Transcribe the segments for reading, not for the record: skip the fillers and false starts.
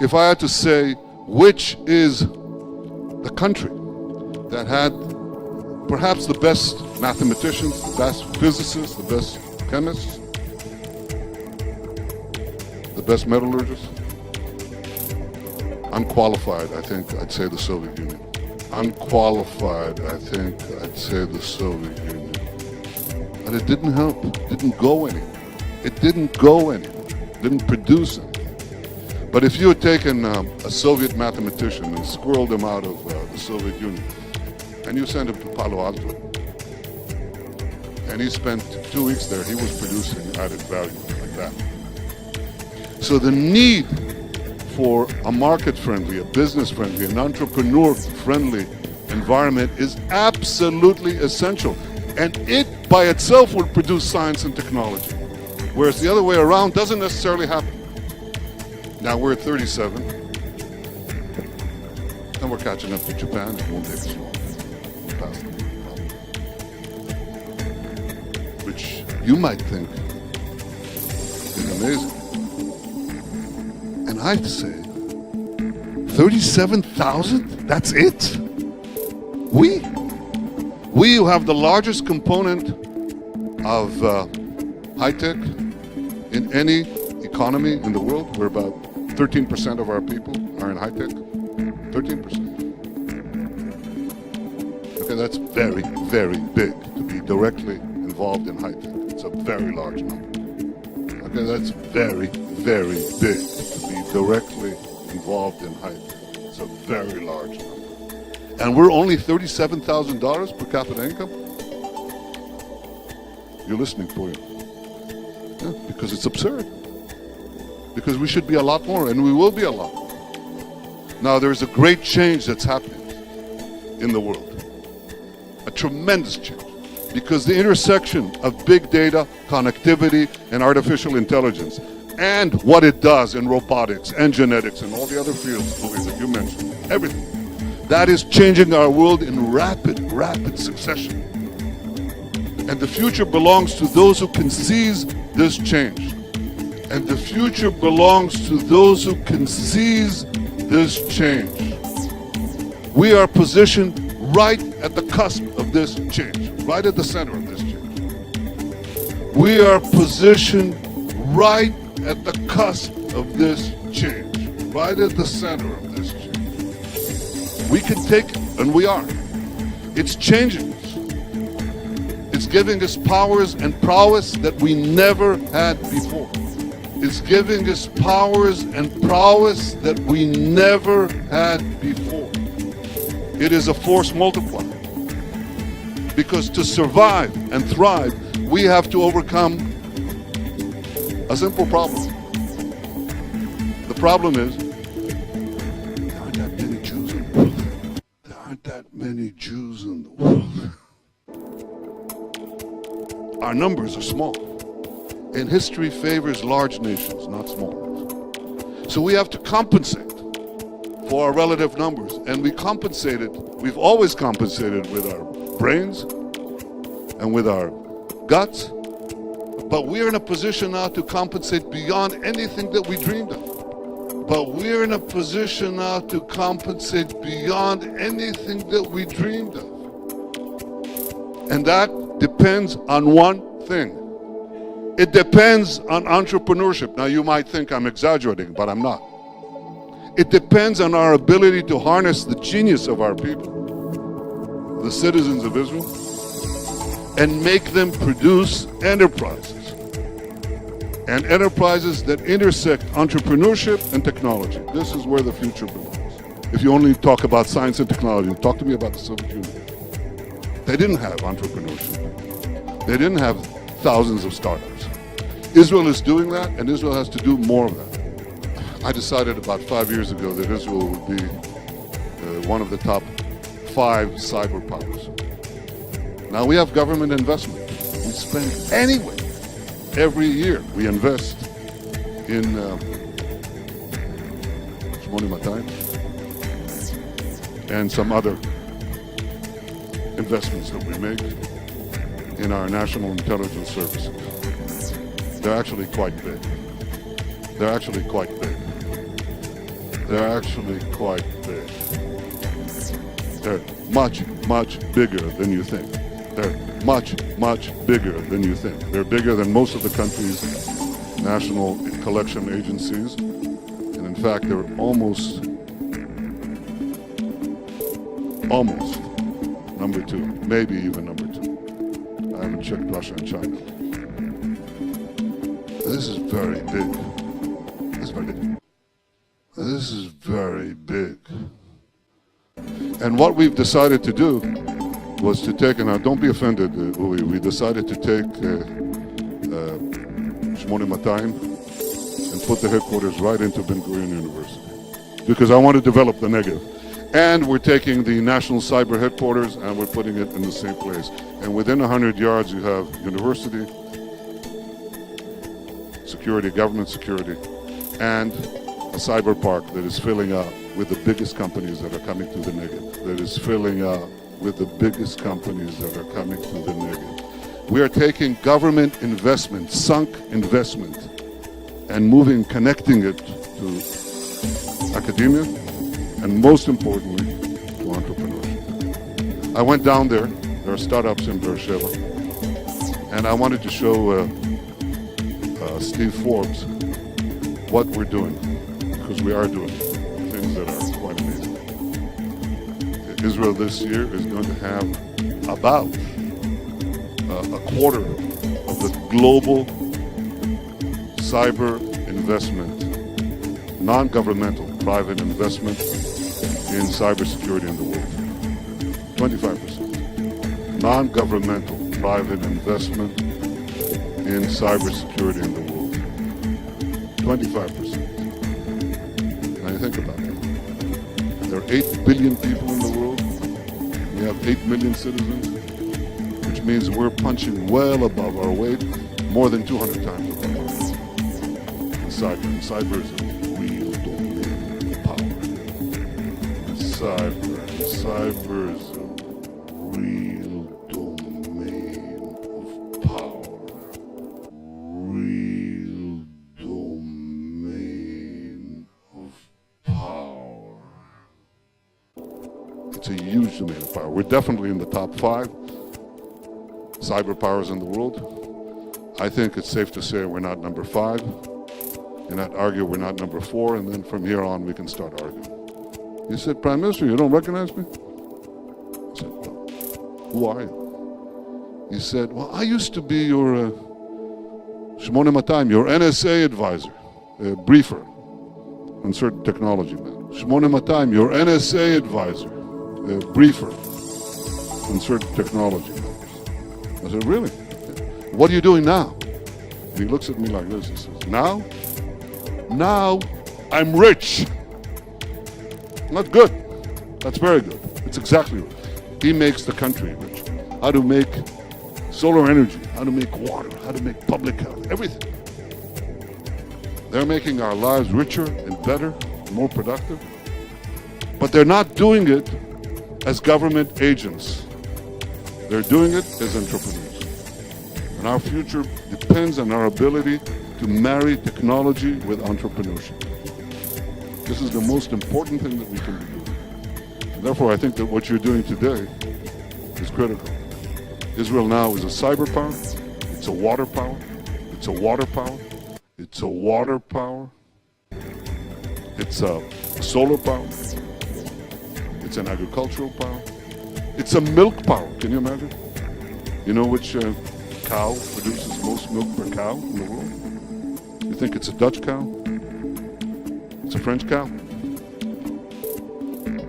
if I had to say which is the country that had perhaps the best mathematicians, the best physicists, the best chemists, the best metallurgists, unqualified, I think I'd say the Soviet Union. Unqualified, I think I'd say the Soviet Union. And it didn't help, it didn't go anywhere. It didn't go anywhere, it didn't produce anything. But if you had taken a Soviet mathematician and squirreled him out of the Soviet Union, and you sent him to Palo Alto, and he spent 2 weeks there, he was producing added value like that. So the need for a market-friendly, a business-friendly, an entrepreneur-friendly environment is absolutely essential. And it by itself will produce science and technology. Whereas the other way around doesn't necessarily happen. Now we're at 37, and we're catching up to Japan. It won't take us long. We'll pass them. Which you might think is amazing. And I have to say, 37,000? That's it? We who have the largest component of high-tech in any economy in the world, we're about 13% of our people are in high-tech. 13%. Okay, that's very, very big to be directly involved in high-tech. It's a very large number. Okay, that's very, very big to be directly involved in high-tech. It's a very large number. And we're only $37,000 per capita income? You're listening, boy. Yeah, because it's absurd. Because we should be a lot more, and we will be a lot more. Now, there's a great change that's happening in the world. A tremendous change. Because the intersection of big data, connectivity, and artificial intelligence, and what it does in robotics and genetics and all the other fields, Louis, that you mentioned, everything, that is changing our world in rapid, rapid succession. And the future belongs to those who can seize this change. And the future belongs to those who can seize this change. We are positioned right at the cusp of this change, right at the center of this change. We are positioned right at the cusp of this change, right at the center of this change. We can take it, and we are. It's changing us. It's giving us powers and prowess that we never had before. It's giving us powers and prowess that we never had before. It is a force multiplier. Because to survive and thrive, we have to overcome a simple problem. The problem is, there aren't that many Jews in the world. There aren't that many Jews in the world. Our numbers are small. And history favors large nations, not small ones. So we have to compensate for our relative numbers. And we've always compensated with our brains and with our guts. But we're in a position now to compensate beyond anything that we dreamed of. But we're in a position now to compensate beyond anything that we dreamed of. And that depends on one thing. It depends on entrepreneurship. Now you might think I'm exaggerating, but I'm not. It depends on our ability to harness the genius of our people, the citizens of Israel, and make them produce enterprises. And enterprises that intersect entrepreneurship and technology. This is where the future belongs. If you only talk about science and technology, talk to me about the Soviet Union. They didn't have entrepreneurship. They didn't have thousands of startups. Israel is doing that, and Israel has to do more of that. I decided about 5 years ago that Israel would be one of the top 5 cyber powers. Now we have government investment. We spend anyway. Every year we invest in and some other investments that we make in our national intelligence services. They're actually quite big. They're actually quite big. They're actually quite big. They're much, much bigger than you think. They're much, much bigger than you think. They're bigger than most of the country's national collection agencies. And in fact, they're almost number 2, maybe even number 2. I haven't checked Russia and China. This is very big. This is very big. This is very big. And what we've decided to do was to take, and now don't be offended, we decided to take Shmone Matayim and put the headquarters right into Ben Gurion University. Because I want to develop the Negev. And we're taking the national cyber headquarters and we're putting it in the same place. And within 100 yards you have university, security, government security, and a cyber park that is filling up with the biggest companies that are coming to the Negev. That is filling up with the biggest companies that are coming to the Negev. We are taking government investment, sunk investment, and connecting it to academia, and most importantly, to entrepreneurship. I went down there. There are startups in Beersheba, and I wanted to show Steve Forbes what we're doing, because we are doing things that are quite amazing. Israel this year is going to have about a quarter of the global cyber investment, non-governmental private investment in cybersecurity in the world. 25%. Non-governmental private investment in cybersecurity in the world. 25%. Now you think about it. There are 8 billion people in the world. We have 8 million citizens, which means we're punching well above our weight, more than 200 times above our weight. In cyber. And cyber is a real domain of power. Cyber is a real domain of power. Real domain of power. It's a huge domain of power. We're definitely in the top 5 cyber powers in the world. I think it's safe to say we're not number 5. And I'd argue we're not number 4, and then from here on we can start arguing. He said, Prime Minister, you don't recognize me? I said, well, who are you? He said, well, I used to be your Shmone Matayim, your NSA advisor, briefer on certain technology matters. Shmone Matayim, your NSA advisor, briefer on certain technology matters. I said, really? What are you doing now? And he looks at me like this. He says, now? Now I'm rich. Not good. That's very good. It's exactly right. He makes the country rich. How to make solar energy, how to make water, how to make public health, everything. They're making our lives richer and better, more productive. But they're not doing it as government agents. They're doing it as entrepreneurs. And our future depends on our ability to marry technology with entrepreneurship. This is the most important thing that we can be doing. And therefore, I think that what you're doing today is critical. Israel now is a cyber power, it's a water power, it's a water power, it's a water power, it's a solar power, it's an agricultural power, it's a milk power. Can you imagine? You know which cow produces most milk per cow in the world? You think it's a Dutch cow? It's a French cow?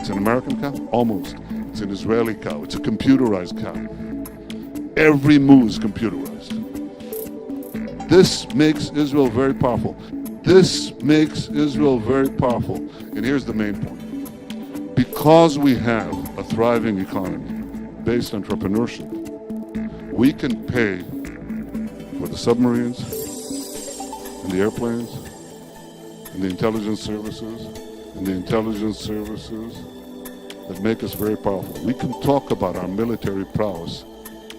It's an American cow? Almost. It's an Israeli cow. It's a computerized cow. Every move is computerized. This makes Israel very powerful. This makes Israel very powerful. And here's the main point. Because we have a thriving economy based on entrepreneurship, we can pay for the submarines and the airplanes and the intelligence services that make us very powerful. We can talk about our military prowess,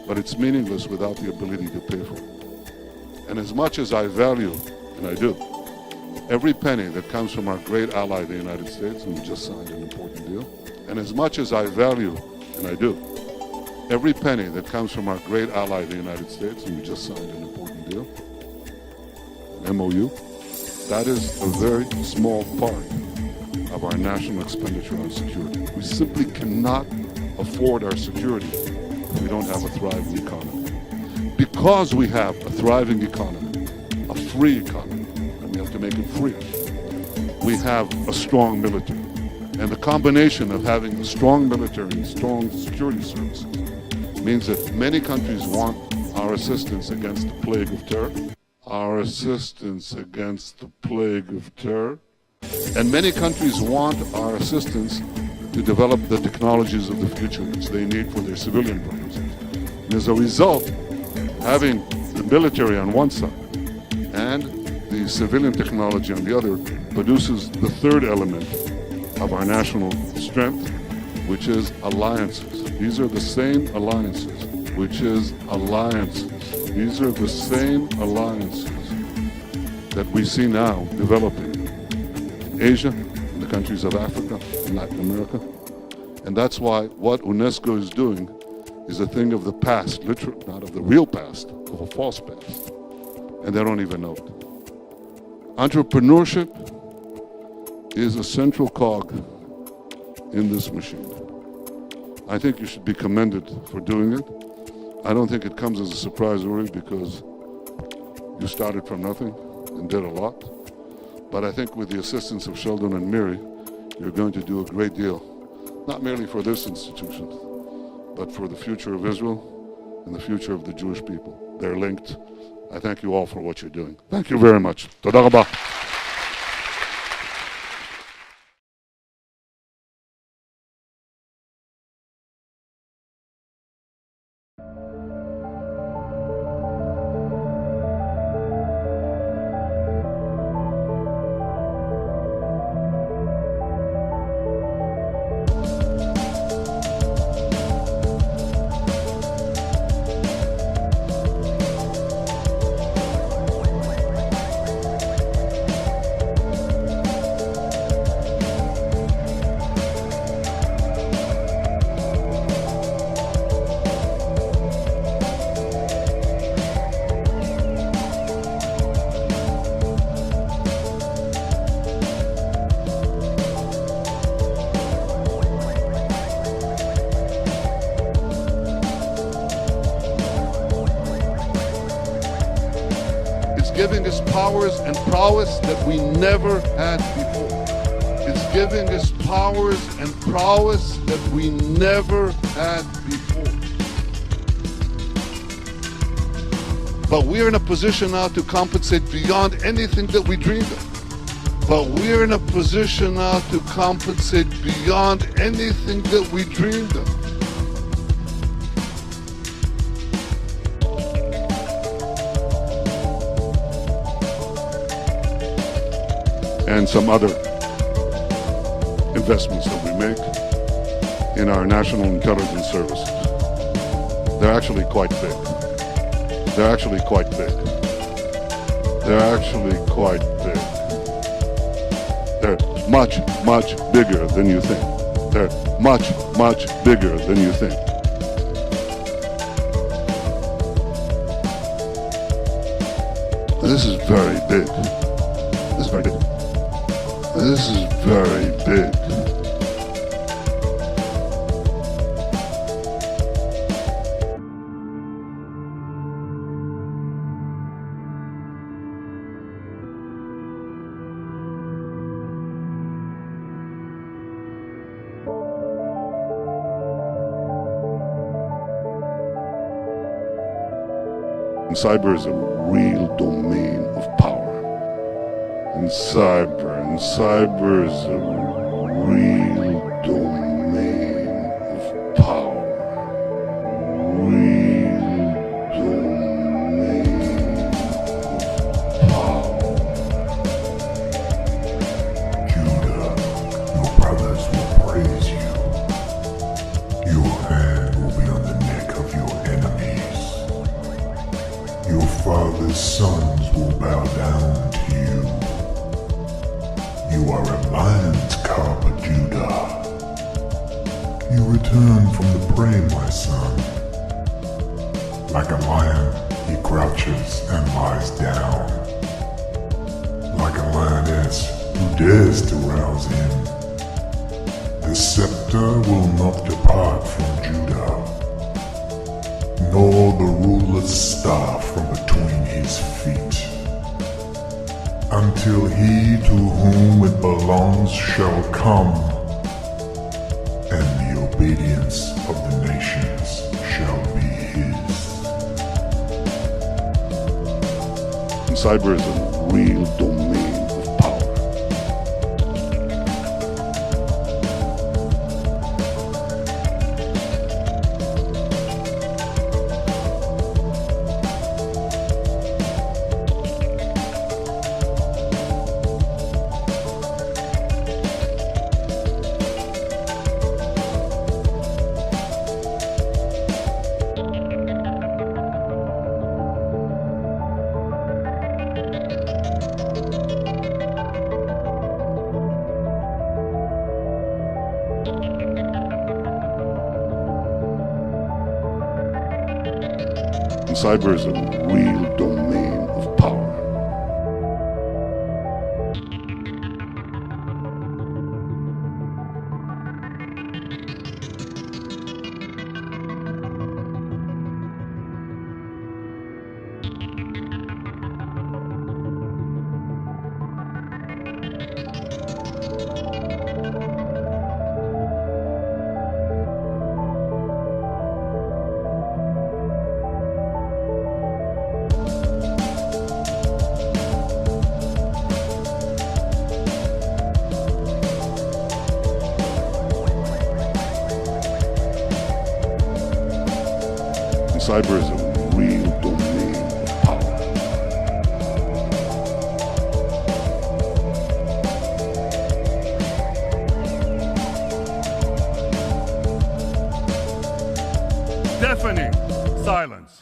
but it's meaningless without the ability to pay for it. And as much as I value, and I do, Every penny that comes from our great ally, the United States, and we just signed an important deal, and as much as I value, and I do, every penny that comes from our great ally, the United States, and we just signed an important deal, an MOU, that is a very small part of our national expenditure on security. We simply cannot afford our security if we don't have a thriving economy. Because we have a thriving economy, a free economy, and we have to make it free, we have a strong military. And the combination of having a strong military and strong security services means that many countries want our assistance against the plague of terror, our assistance against the plague of terror, and many countries want our assistance to develop the technologies of the future which they need for their civilian purposes. And as a result, having the military on one side and the civilian technology on the other produces the third element of our national strength, which is alliances. These are the same alliances, which is alliances. These are the same alliances that we see now developing in Asia, in the countries of Africa, in Latin America. And that's why what UNESCO is doing is a thing of the past, literally, not of the real past, of a false past. And they don't even know it. Entrepreneurship is a central cog in this machine. I think you should be commended for doing it. I don't think it comes as a surprise, Uri, because you started from nothing and did a lot. But I think with the assistance of Sheldon and Miri, you're going to do a great deal, not merely for this institution, but for the future of Israel and the future of the Jewish people. They're linked. I thank you all for what you're doing. Thank you very much. Toda rabah. Giving us powers and prowess that we never had before. It's giving us powers and prowess that we never had before. But we're in a position now to compensate beyond anything that we dreamed of. But we're in a position now to compensate beyond anything that we dreamed of. And some other investments that we make in our national intelligence services. They're actually quite big. They're actually quite big. They're actually quite big. They're much, much bigger than you think. They're much, much bigger than you think. This is very big. This is very big. This is very big. And cyber is a real domain of power. And cyber is a real domain of power. Real domain of power. Judah, your brothers will praise you. Your hand will be on the neck of your enemies. Your father's sons will bow down to you. You are a lion's cub, Judah. You return from the prey, my son. Like a lion, he crouches and lies down. Like a lioness who dares to rouse him. The scepter will not depart from Judah, nor the ruler's staff from between his feet, until he to whom it belongs shall come, and the obedience of the nations shall be his. Cyber is a real domain of power. Cyber is a real domain of power. Cyber is a real domain of power. Deafening silence.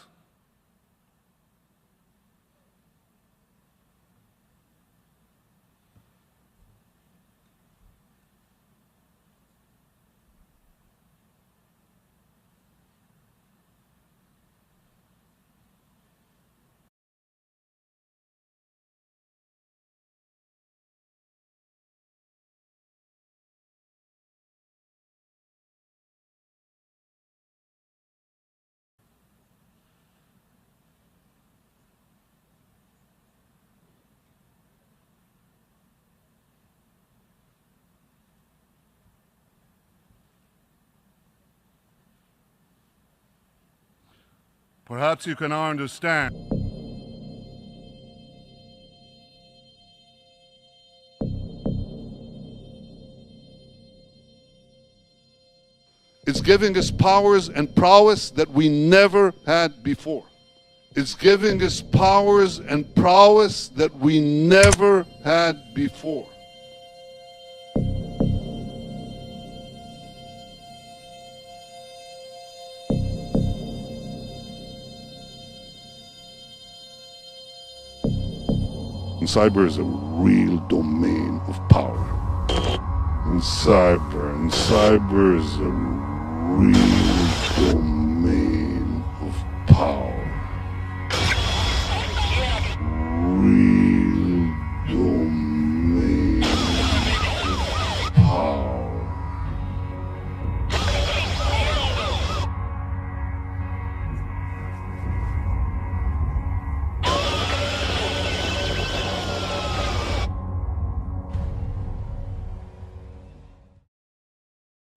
Perhaps you can understand. It's giving us powers and prowess that we never had before. It's giving us powers and prowess that we never had before. And cyber is a real domain of power. And cyber is a real domain of power. Real domain of power.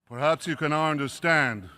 Perhaps you can understand